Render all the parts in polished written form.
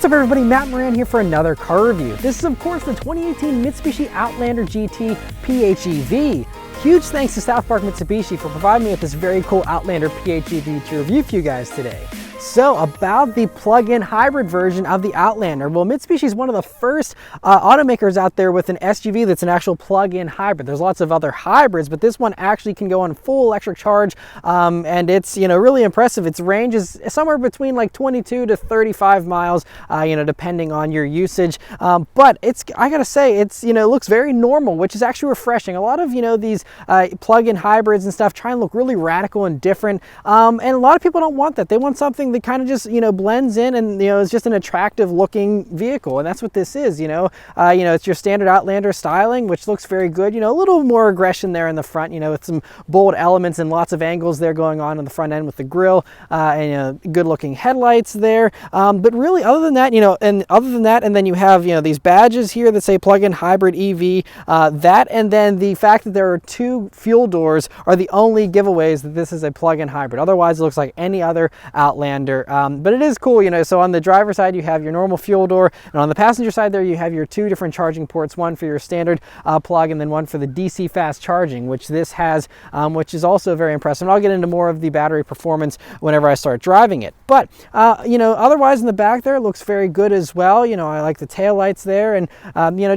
What's up everybody, Matt Moran here for another car review. This is of course the 2018 Mitsubishi Outlander GT PHEV. Huge thanks to South Park Mitsubishi for providing me with this very cool Outlander PHEV to review for you guys today. So about the plug-in hybrid version of the Outlander. Well, Mitsubishi is one of the first automakers out there with an SUV that's an actual plug-in hybrid. There's lots of other hybrids, but this one actually can go on full electric charge, and it's really impressive. Its range is somewhere between like 22 to 35 miles, depending on your usage. But I gotta say, it looks very normal, which is actually refreshing. A lot of these plug-in hybrids and stuff try and look really radical and different, and a lot of people don't want that. They want something that kind of just blends in and is just an attractive looking vehicle, and that's what this is. It's your standard Outlander styling, which looks very good. A little more aggression there in the front, and with some bold elements and lots of angles there going on in the front end with the grille, and good looking headlights there. But really, other than that, and then you have these badges here that say plug-in hybrid EV. That and then the fact that there are two fuel doors are the only giveaways that this is a plug-in hybrid. Otherwise, it looks like any other Outlander. But it is cool, so on the driver's side you have your normal fuel door, and on the passenger side there you have your two different charging ports, one for your standard plug and then one for the DC fast charging, which this has, which is also very impressive. And I'll get into more of the battery performance whenever I start driving it. But otherwise in the back there it looks very good as well. I like the tail lights there, and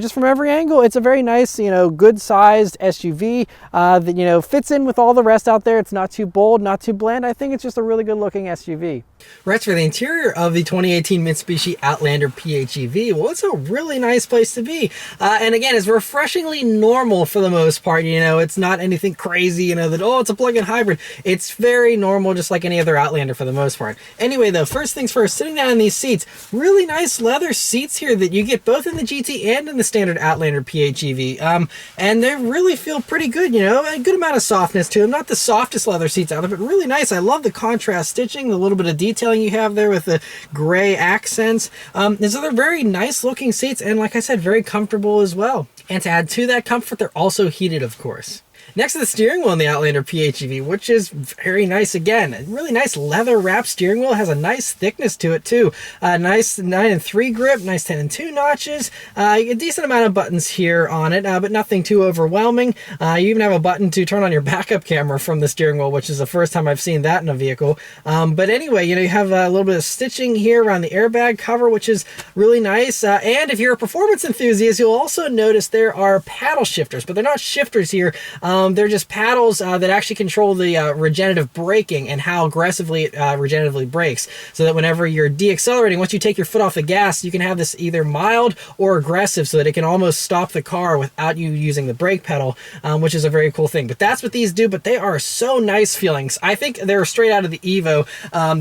just from every angle it's a very nice, good sized SUV that fits in with all the rest out there. It's not too bold, not too bland. I think it's just a really good looking SUV. Right, for the interior of the 2018 Mitsubishi Outlander PHEV, well, it's a really nice place to be. And again, it's refreshingly normal for the most part. It's not anything crazy, that, oh, it's a plug-in hybrid. It's very normal, just like any other Outlander for the most part. Anyway, though, first things first, sitting down in these seats, really nice leather seats here that you get both in the GT and in the standard Outlander PHEV. And they really feel pretty good, a good amount of softness to them. Not the softest leather seats out there, but really nice. I love the contrast stitching, the little bit of detailing you have there with the gray accents. These are very nice looking seats, and like I said, very comfortable as well. And to add to that comfort, they're also heated, of course. Next to the steering wheel in the Outlander PHEV, which is very nice again. A really nice leather wrapped steering wheel. It has a nice thickness to it too. Nice 9-3 grip, nice 10-2 notches. A decent amount of buttons here on it, but nothing too overwhelming. You even have a button to turn on your backup camera from the steering wheel, which is the first time I've seen that in a vehicle. But anyway, you have a little bit of stitching here around the airbag cover, which is really nice. And if you're a performance enthusiast, you'll also notice there are paddle shifters, but they're not shifters here. They're just paddles that actually control the regenerative braking and how aggressively it regeneratively brakes, so that whenever you're deaccelerating, once you take your foot off the gas, you can have this either mild or aggressive, so that it can almost stop the car without you using the brake pedal, which is a very cool thing. But that's what these do, but they are so nice feelings. I think they're straight out of the Evo.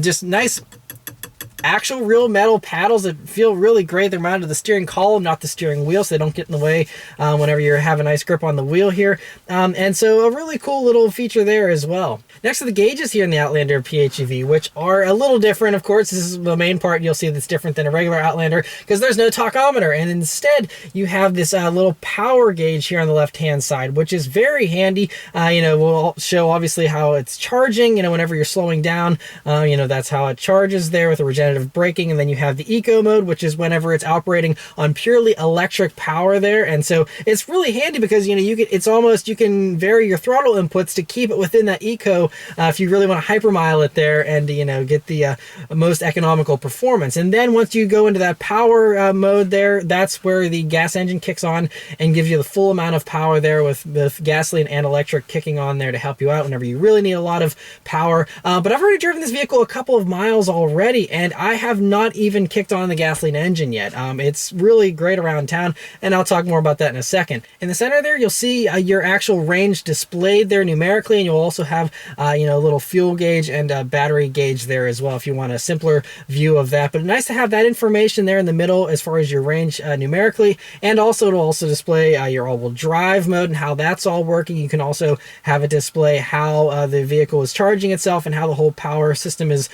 Just nice actual real metal paddles that feel really great. They're mounted to the steering column, not the steering wheel, so they don't get in the way whenever you have a nice grip on the wheel here. And so a really cool little feature there as well. Next to the gauges here in the Outlander PHEV, which are a little different, of course. This is the main part you'll see that's different than a regular Outlander, because there's no tachometer, and instead you have this little power gauge here on the left hand side, which is very handy. We'll show obviously how it's charging, whenever you're slowing down, that's how it charges there with the regenerative braking. And then you have the eco mode, which is whenever it's operating on purely electric power there. And so it's really handy because you can vary your throttle inputs to keep it within that eco if you really want to hypermile it there and get the most economical performance. And then once you go into that power mode there, that's where the gas engine kicks on and gives you the full amount of power there, with the gasoline and electric kicking on there to help you out whenever you really need a lot of power. But I've already driven this vehicle a couple of miles already, and I have not even kicked on the gasoline engine yet. It's really great around town, and I'll talk more about that in a second. In the center there, you'll see your actual range displayed there numerically, and you'll also have a little fuel gauge and a battery gauge there as well if you want a simpler view of that. But nice to have that information there in the middle as far as your range numerically, and also it'll also display your all-wheel drive mode and how that's all working. You can also have it display how the vehicle is charging itself and how the whole power system is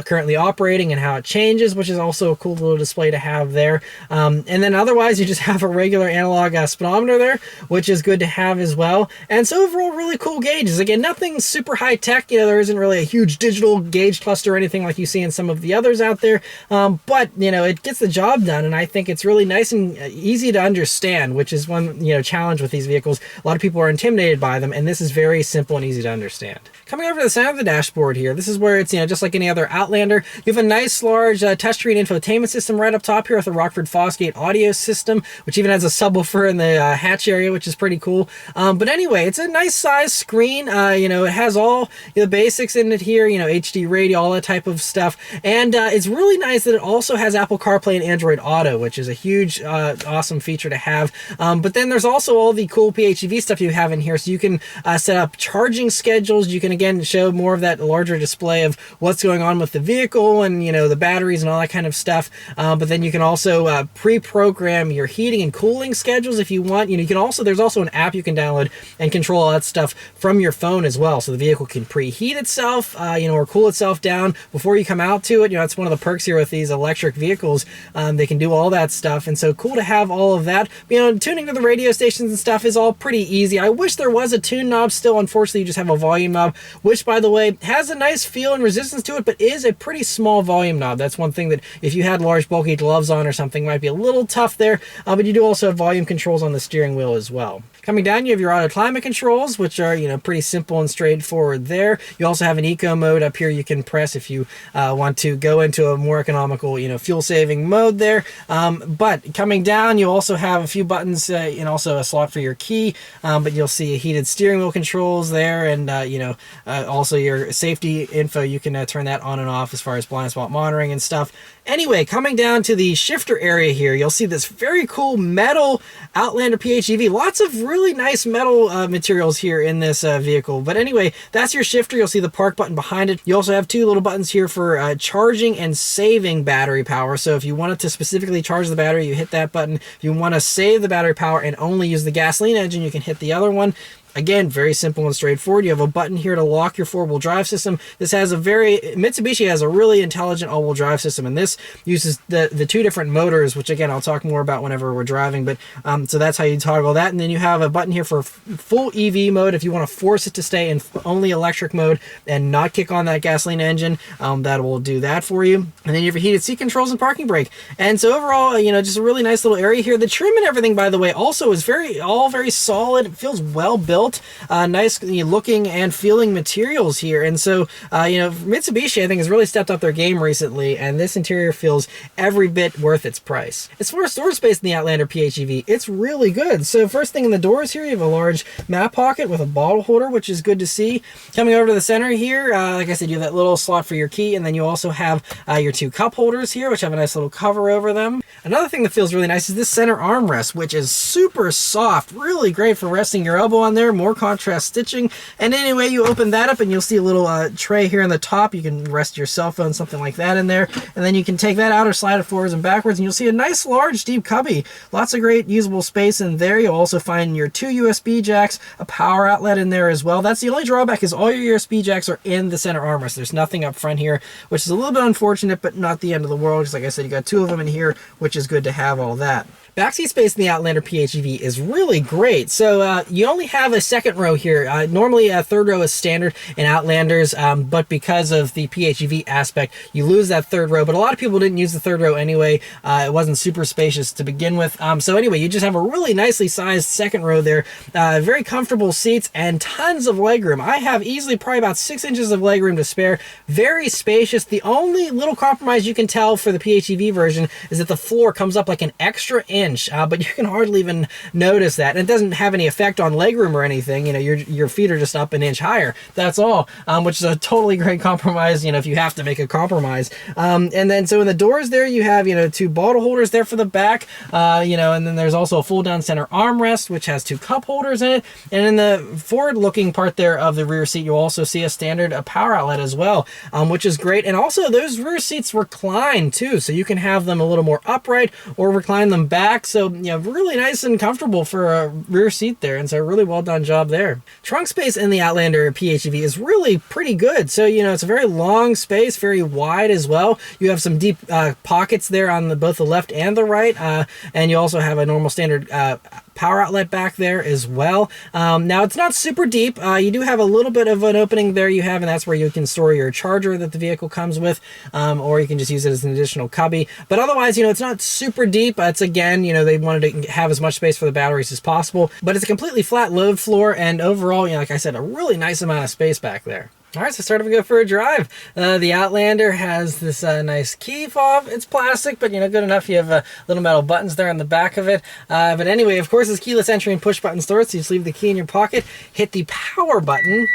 currently operating and how changes, which is also a cool little display to have there. And then otherwise, you just have a regular analog speedometer there, which is good to have as well. And so overall, really cool gauges. Again, nothing super high tech. You know, there isn't really a huge digital gauge cluster or anything like you see in some of the others out there. But, you know, it gets the job done. And I think it's really nice and easy to understand, which is one, you know, challenge with these vehicles. A lot of people are intimidated by them, and this is very simple and easy to understand. Coming over to the center of the dashboard here, this is where it's, you know, just like any other Outlander. You have a nice large touchscreen infotainment system right up top here with a Rockford Fosgate audio system, which even has a subwoofer in the hatch area, which is pretty cool. But anyway, it's a nice size screen. You know, it has all the basics in it here, you know, HD radio, all that type of stuff. And it's really nice that it also has Apple CarPlay and Android Auto, which is a huge, awesome feature to have. But then there's also all the cool PHEV stuff you have in here. So you can set up charging schedules. You can, again, show more of that larger display of what's going on with the vehicle and, you know, the batteries and all that kind of stuff. But then you can also pre-program your heating and cooling schedules if you want. You know, you can also, there's also an app you can download and control all that stuff from your phone as well. So the vehicle can preheat itself, you know, or cool itself down before you come out to it. You know, that's one of the perks here with these electric vehicles. They can do all that stuff. And so cool to have all of that. You know, tuning to the radio stations and stuff is all pretty easy. I wish there was a tune knob still. Unfortunately, you just have a volume knob, which, by the way, has a nice feel and resistance to it, but is a pretty small volume knob. That's one thing that if you had large bulky gloves on or something might be a little tough there, but you do also have volume controls on the steering wheel as well. Coming down, you have your auto climate controls, which are, you know, pretty simple and straightforward there. You also have an eco mode up here you can press if you want to go into a more economical, you know, fuel saving mode there. But coming down, you also have a few buttons and also a slot for your key, but you'll see heated steering wheel controls there, and you know, also your safety info. You can turn that on and off as far as blind spot monitoring and stuff. Anyway, coming down to the shifter area here, you'll see this very cool metal Outlander PHEV. Lots of really nice metal materials here in this vehicle. But anyway, that's your shifter. You'll see the park button behind it. You also have two little buttons here for charging and saving battery power. So if you wanted to specifically charge the battery, you hit that button. If you want to save the battery power and only use the gasoline engine, you can hit the other one. Again, very simple and straightforward. You have a button here to lock your four-wheel drive system. This has Mitsubishi has a really intelligent all-wheel drive system, and this uses the two different motors, which again, I'll talk more about whenever we're driving, but so that's how you toggle that. And then you have a button here for full EV mode. If you want to force it to stay in only electric mode and not kick on that gasoline engine, that will do that for you. And then you have your heated seat controls and parking brake. And so overall, you know, just a really nice little area here. The trim and everything, by the way, also is all very solid. It feels well built. Nice looking and feeling materials here. And so, you know, Mitsubishi, I think, has really stepped up their game recently, and this interior feels every bit worth its price. As far as storage space in the Outlander PHEV, it's really good. So first thing in the doors here, you have a large map pocket with a bottle holder, which is good to see. Coming over to the center here, like I said, you have that little slot for your key, and then you also have your two cup holders here, which have a nice little cover over them. Another thing that feels really nice is this center armrest, which is super soft, really great for resting your elbow on there, more contrast stitching. And anyway, you open that up and you'll see a little tray here on the top. You can rest your cell phone, something like that in there. And then you can take that out or slide it forwards and backwards, and you'll see a nice large deep cubby. Lots of great usable space in there. You'll also find your two USB jacks, a power outlet in there as well. That's the only drawback, is all your USB jacks are in the center armrest. There's nothing up front here, which is a little bit unfortunate, but not the end of the world. Just like I said, you got two of them in here, which is good to have all that. Backseat space in the Outlander PHEV is really great. So you only have a second row here. Normally a third row is standard in Outlanders, but because of the PHEV aspect, you lose that third row. But a lot of people didn't use the third row anyway. It wasn't super spacious to begin with. So anyway, you just have a really nicely sized second row there. Very comfortable seats and tons of legroom. I have easily probably about 6 inches of legroom to spare. Very spacious. The only little compromise you can tell for the PHEV version is that the floor comes up like an extra inch. But you can hardly even notice that. And it doesn't have any effect on legroom or anything. You know, your feet are just up an inch higher. That's all, which is a totally great compromise, you know, if you have to make a compromise. And then so in the doors there, you have, you know, two bottle holders there for the back, you know, and then there's also a full down center armrest, which has two cup holders in it. And in the forward looking part there of the rear seat, you'll also see a standard power outlet as well, which is great. And also those rear seats recline too. So you can have them a little more upright or recline them back. back, so really nice and comfortable for a rear seat there, and so really well done job there. Trunk space in the Outlander PHEV is really pretty good. So it's a very long space, very wide as well. You have some deep pockets there on both the left and the right, and you also have a normal standard power outlet back there as well. Now it's not super deep. You do have a little bit of an opening there and that's where you can store your charger that the vehicle comes with, or you can just use it as an additional cubby. But otherwise, it's not super deep. It's again, they wanted to have as much space for the batteries as possible, but it's a completely flat load floor, and overall, like I said, a really nice amount of space back there. All right, so start to go for a drive. The Outlander has this nice key fob. It's plastic, but good enough. You have little metal buttons there on the back of it. But anyway, of course, it's keyless entry and push button start. So you just leave the key in your pocket, hit the power button,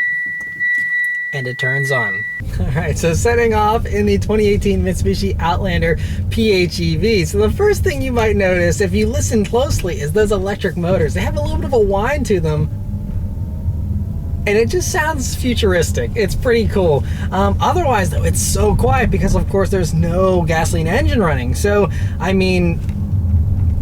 and it turns on. All right, so setting off in the 2018 Mitsubishi Outlander PHEV. So the first thing you might notice if you listen closely is those electric motors. They have a little bit of a whine to them, and it just sounds futuristic. It's pretty cool. Otherwise, though, it's so quiet because, of course, there's no gasoline engine running. So, I mean,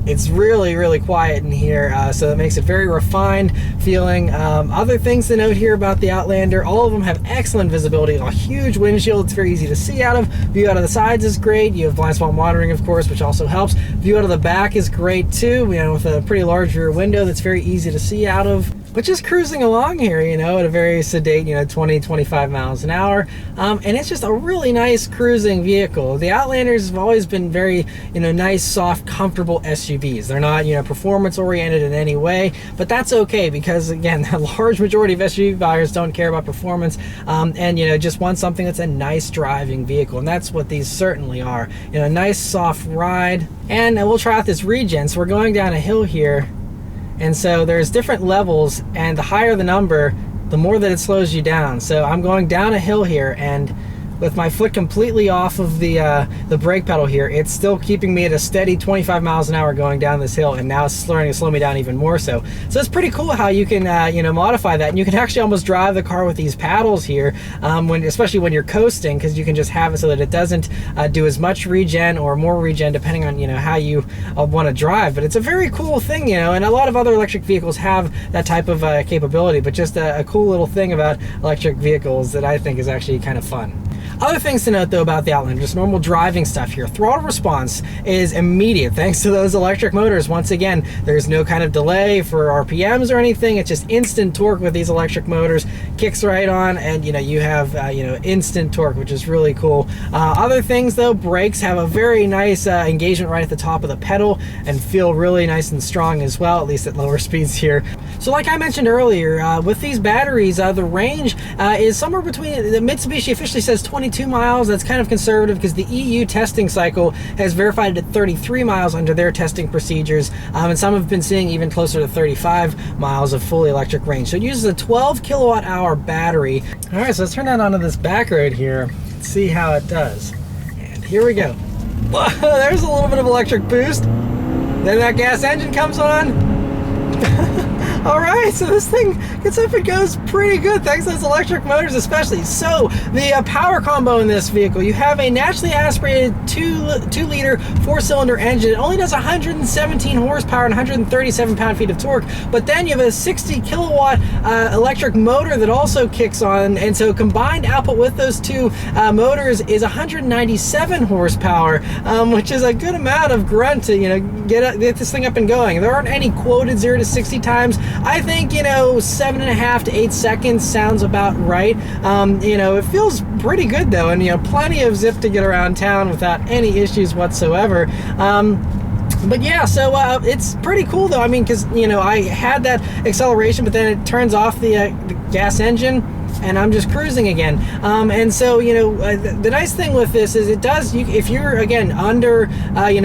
it's really, really quiet in here, so it makes it very refined feeling. Other things to note here about the Outlander, all of them have excellent visibility, a huge windshield. It's very easy to see out of. View out of the sides is great. You have blind spot monitoring, of course, which also helps. View out of the back is great too, with a pretty large rear window that's very easy to see out of. But just cruising along here, at a very sedate, 20, 25 miles an hour. And it's just a really nice cruising vehicle. The Outlanders have always been very, nice, soft, comfortable SUVs. They're not, performance oriented in any way, but that's okay because, again, the large majority of SUV buyers don't care about performance and, just want something that's a nice driving vehicle. And that's what these certainly are. A nice, soft ride. And we'll try out this regen. So we're going down a hill here. And so there's different levels, and the higher the number, the more that it slows you down. So I'm going down a hill here, and with my foot completely off of the brake pedal here, it's still keeping me at a steady 25 miles an hour going down this hill, and now it's starting to slow me down even more so. So it's pretty cool how you can modify that, and you can actually almost drive the car with these paddles here, especially when you're coasting, because you can just have it so that it doesn't do as much regen or more regen depending on how you want to drive. But it's a very cool thing, and a lot of other electric vehicles have that type of capability, but just a cool little thing about electric vehicles that I think is actually kind of fun. Other things to note though about the Outlander, just normal driving stuff here. Throttle response is immediate thanks to those electric motors. Once again, there's no kind of delay for RPMs or anything. It's just instant torque with these electric motors. Kicks right on, and you have instant torque, which is really cool. Other things though, brakes have a very nice engagement right at the top of the pedal and feel really nice and strong as well, at least at lower speeds here. So like I mentioned earlier, with these batteries, the range is somewhere between, the Mitsubishi officially says 22 miles. That's kind of conservative because the EU testing cycle has verified it at 33 miles under their testing procedures, and some have been seeing even closer to 35 miles of fully electric range. So it uses a 12 kilowatt hour battery. All right, so let's turn that onto this back road here and see how it does. And here we go. There's a little bit of electric boost. Then that gas engine comes on. All right, so this thing gets up and goes pretty good thanks to those electric motors especially. So the power combo in this vehicle, you have a naturally aspirated 2-liter 4-cylinder engine. It only does 117 horsepower and 137 pound-feet of torque, but then you have a 60 kilowatt electric motor that also kicks on, and so combined output with those two motors is 197 horsepower, which is a good amount of grunt to get this thing up and going. There aren't any quoted 0 to 60 times. I think 7.5 to 8 seconds sounds about right. It feels pretty good though, and plenty of zip to get around town without any issues whatsoever. But yeah, so it's pretty cool though. I mean, because I had that acceleration, but then it turns off the gas engine, and I'm just cruising again. And so, the nice thing with this is it does, if you're, again, under,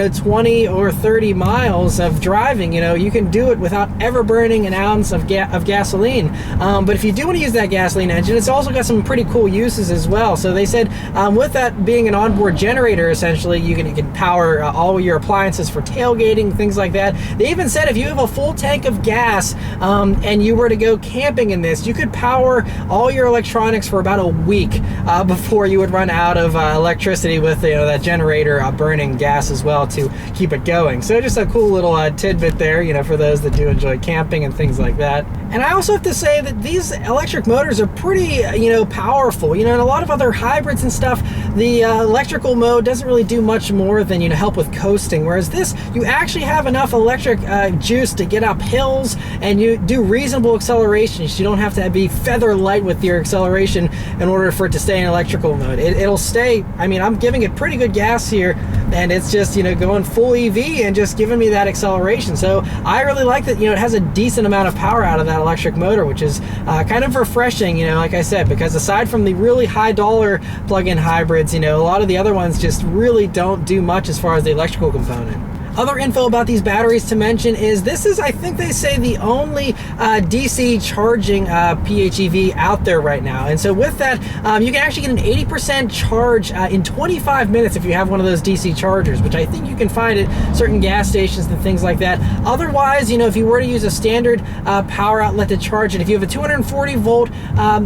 20 or 30 miles of driving, you can do it without ever burning an ounce of gasoline. But if you do want to use that gasoline engine, it's also got some pretty cool uses as well. So they said with that being an onboard generator, essentially, you can power all your appliances for tailgating, things like that. They even said if you have a full tank of gas and you were to go camping in this, you could power all your your electronics for about a week before you would run out of electricity with that generator burning gas as well to keep it going. So just a cool little tidbit there, for those that do enjoy camping and things like that. And I also have to say that these electric motors are pretty, powerful. In a lot of other hybrids and stuff, the electrical mode doesn't really do much more than, help with coasting. Whereas this, you actually have enough electric juice to get up hills, and you do reasonable accelerations. You don't have to be feather light with your acceleration in order for it to stay in electrical mode. It'll stay, I'm giving it pretty good gas here, and it's just, going full EV and just giving me that acceleration. So I really like that, it has a decent amount of power out of that electric motor, which is kind of refreshing, like I said, because aside from the really high dollar plug-in hybrids, a lot of the other ones just really don't do much as far as the electrical component. Other info about these batteries to mention is this is, I think they say, the only DC charging PHEV out there right now. And so with that, you can actually get an 80% charge in 25 minutes if you have one of those DC chargers, which I think you can find at certain gas stations and things like that. Otherwise, if you were to use a standard power outlet to charge it, if you have a 240 volt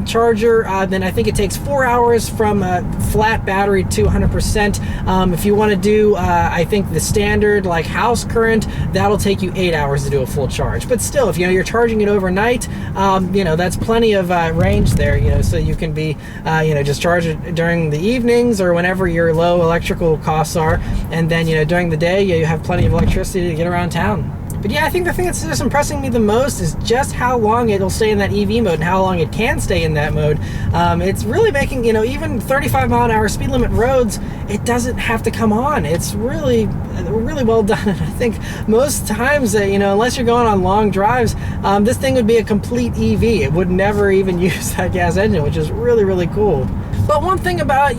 charger, then I think it takes 4 hours from a flat battery to 100%. If you want to do, I think the standard, like house current, that'll take you 8 hours to do a full charge. But still, if you're charging it overnight, that's plenty of range there, so you can be just charge it during the evenings or whenever your low electrical costs are, and then during the day you have plenty of electricity to get around town. But yeah, I think the thing that's just impressing me the most is just how long it'll stay in that EV mode and how long it can stay in that mode. It's really making, even 35-mile-an-hour speed limit roads, it doesn't have to come on. It's really, really well done. And I think most times, unless you're going on long drives, this thing would be a complete EV. It would never even use that gas engine, which is really, really cool. But one thing about,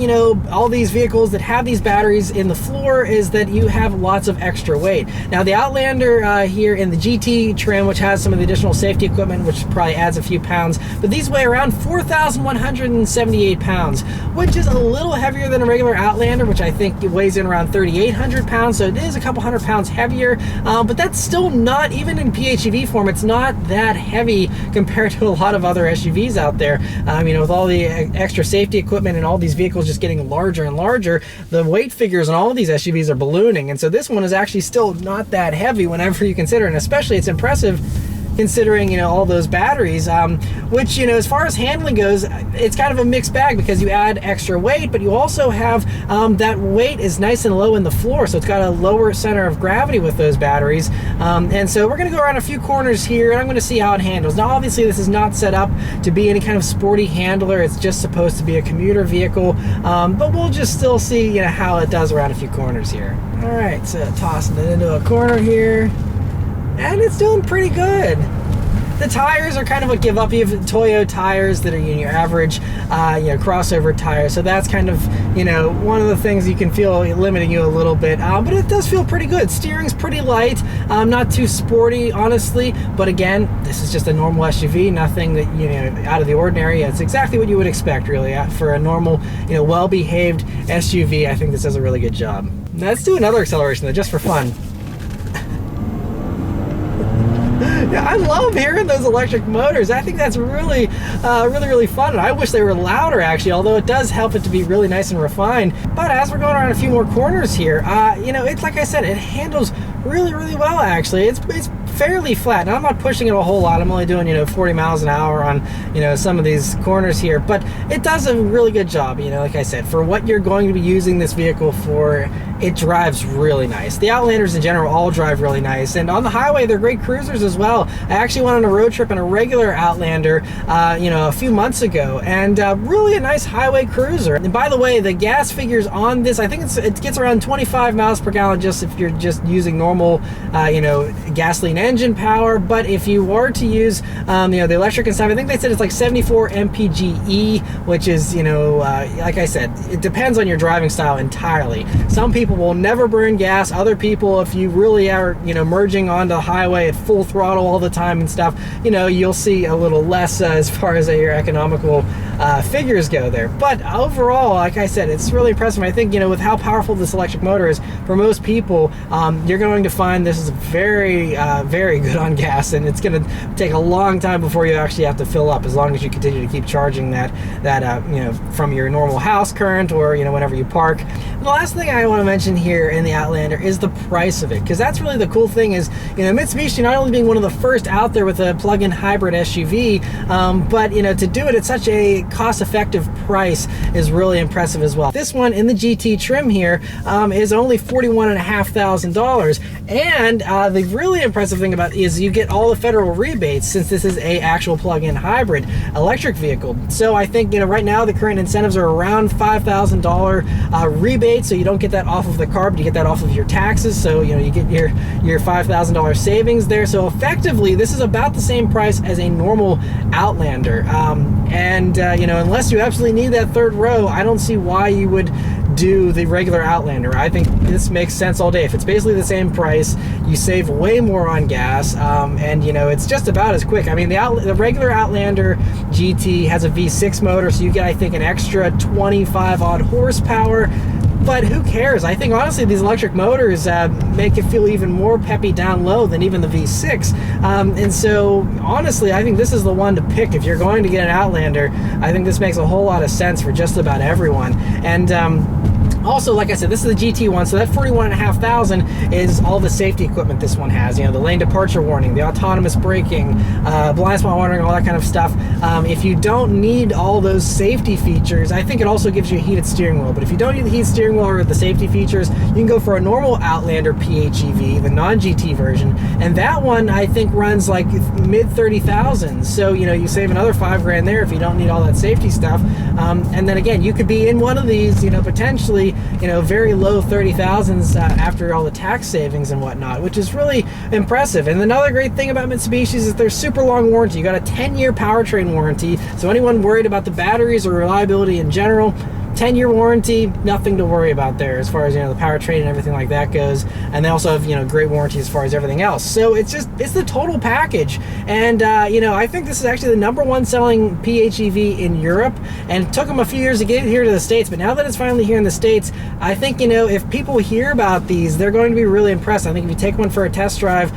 all these vehicles that have these batteries in the floor is that you have lots of extra weight. Now, the Outlander here in the GT trim, which has some of the additional safety equipment, which probably adds a few pounds, but these weigh around 4,178 pounds, which is a little heavier than a regular Outlander, which I think weighs in around 3,800 pounds, so it is a couple hundred pounds heavier, but that's still not, even in PHEV form, it's not that heavy compared to a lot of other SUVs out there. With all the extra safety equipment and all these vehicles just getting larger and larger, the weight figures on all of these SUVs are ballooning, and so this one is actually still not that heavy whenever you consider, and especially it's impressive considering all those batteries, which as far as handling goes, it's kind of a mixed bag because you add extra weight, but you also have that weight is nice and low in the floor, so it's got a lower center of gravity with those batteries, and so we're going to go around a few corners here and I'm going to see how it handles. Now obviously this is not set up to be any kind of sporty handler, it's just supposed to be a commuter vehicle, but we'll just still see how it does around a few corners here. Alright, so tossing it into a corner here, and it's doing pretty good. The tires are kind of a give up. You have Toyo tires that are your average crossover tires, so that's kind of one of the things you can feel limiting you a little bit, but it does feel pretty good. Steering's pretty light, not too sporty honestly, but again, this is just a normal SUV, nothing that out of the ordinary. It's exactly what you would expect really for a normal well-behaved SUV. I think this does a really good job. Now, let's do another acceleration though, just for fun. Yeah, I love hearing those electric motors. I think that's really, really fun. And I wish they were louder, actually, although it does help it to be really nice and refined. But as we're going around a few more corners here, it's like I said, it handles really, really well, actually. It's fairly flat. Now, I'm not pushing it a whole lot. I'm only doing, 40 miles an hour on, some of these corners here. But it does a really good job, like I said. For what you're going to be using this vehicle for, it drives really nice. The Outlanders in general all drive really nice. And on the highway, they're great cruisers as well. I actually went on a road trip in a regular Outlander, a few months ago. And really a nice highway cruiser. And by the way, the gas figures on this, I think it gets around 25 miles per gallon just if you're just using normal, gasoline engine power. But if you were to use, the electric and stuff, I think they said it's like 74 mpge, which is, like I said, it depends on your driving style entirely. Some people people will never burn gas. Other people, if you really are, merging onto the highway at full throttle all the time and stuff, you'll see a little less as far as your economical figures go there. But overall, like I said, it's really impressive. I think, with how powerful this electric motor is, for most people, you're going to find this is very, very good on gas, and it's going to take a long time before you actually have to fill up, as long as you continue to keep charging that from your normal house current or whenever you park. And the last thing I want to mention here in the Outlander is the price of it, because that's really the cool thing is, Mitsubishi not only being one of the first out there with a plug-in hybrid SUV, but to do it at such a cost-effective price is really impressive as well. This one in the GT trim here is only $41,500, and the really impressive thing about it is you get all the federal rebates, since this is a actual plug-in hybrid electric vehicle. So I think right now the current incentives are around $5,000 rebate, so you don't get that off of the car, but you get that off of your taxes. So you get your $5,000 savings there. So effectively, this is about the same price as a normal Outlander. Unless you absolutely need that third row, I don't see why you would do the regular Outlander. I think this makes sense all day. If it's basically the same price, you save way more on gas, and it's just about as quick. I mean, the regular Outlander GT has a V6 motor, so you get, I think, an extra 25 odd horsepower. But who cares? I think honestly these electric motors make it feel even more peppy down low than even the V6. And so honestly, I think this is the one to pick if you're going to get an Outlander. I think this makes a whole lot of sense for just about everyone. And also, like I said, this is the GT one, so that $41,500 is all the safety equipment this one has. The lane departure warning, the autonomous braking, blind spot monitoring, all that kind of stuff. If you don't need all those safety features, I think it also gives you a heated steering wheel. But if you don't need the heated steering wheel or the safety features, you can go for a normal Outlander PHEV, the non-GT version, and that one I think runs like mid 30,000. So you save another $5,000 there if you don't need all that safety stuff. And then again, you could be in one of these, potentially very low 30,000s after all the tax savings and whatnot, which is really impressive. And another great thing about Mitsubishi is that they're super long warranty. You got a 10-year powertrain warranty, so anyone worried about the batteries or reliability in general, 10-year warranty, nothing to worry about there as far as the powertrain and everything like that goes. And they also have great warranty as far as everything else. So it's the total package. And I think this is actually the #1 selling PHEV in Europe, and it took them a few years to get it here to the States. But now that it's finally here in the States, I think if people hear about these, they're going to be really impressed. I think if you take one for a test drive,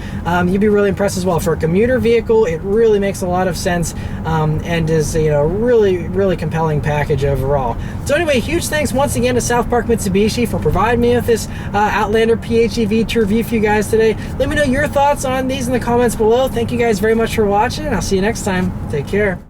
you'd be really impressed as well. For a commuter vehicle, it really makes a lot of sense, and is really, really compelling package overall. So anyway, huge thanks once again to South Park Mitsubishi for providing me with this Outlander PHEV to review for you guys today. Let me know your thoughts on these in the comments below. Thank you guys very much for watching, and I'll see you next time. Take care.